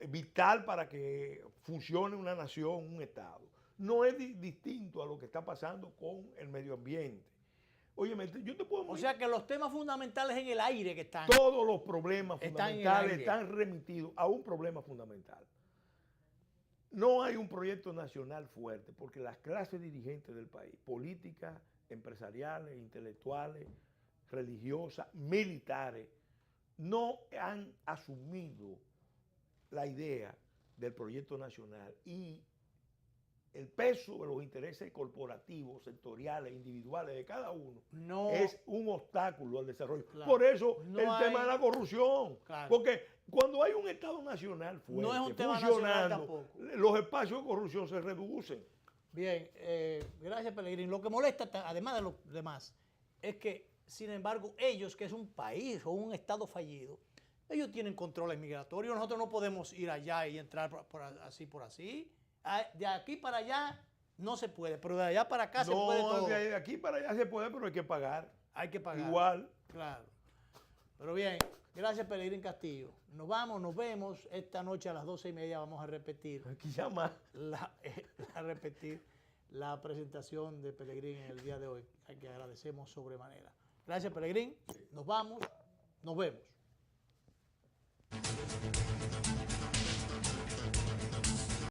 vital para que funcione una nación, un Estado. No es distinto a lo que está pasando con el medio ambiente. Óyeme, yo te puedo... O sea que los temas fundamentales en el aire que están. Todos los problemas fundamentales están remitidos a un problema fundamental. No hay un proyecto nacional fuerte porque las clases dirigentes del país, políticas, empresariales, intelectuales, religiosas, militares, no han asumido la idea del proyecto nacional y el peso de los intereses corporativos, sectoriales, individuales de cada uno es un obstáculo al desarrollo. Claro. Por eso tema de la corrupción. Claro. Porque cuando hay un Estado nacional fuerte, no es un tema funcionando, los espacios de corrupción se reducen. Bien, gracias, Pelegrín. Lo que molesta, además de lo demás, es que, sin embargo, ellos, que es un país o un Estado fallido, ellos tienen control migratorio. Nosotros no podemos ir allá y entrar por así. De aquí para allá no se puede, pero de allá para acá se puede todo. De aquí para allá se puede, pero hay que pagar. Hay que pagar. Igual. Claro. Pero bien, gracias, Pelegrín Castillo. Nos vamos, nos vemos. Esta noche a las 12:30 vamos a repetir. Aquí llama. repetir la presentación de Pelegrín en el día de hoy, a que agradecemos sobremanera. Gracias, Pelegrín. Nos vamos, nos vemos.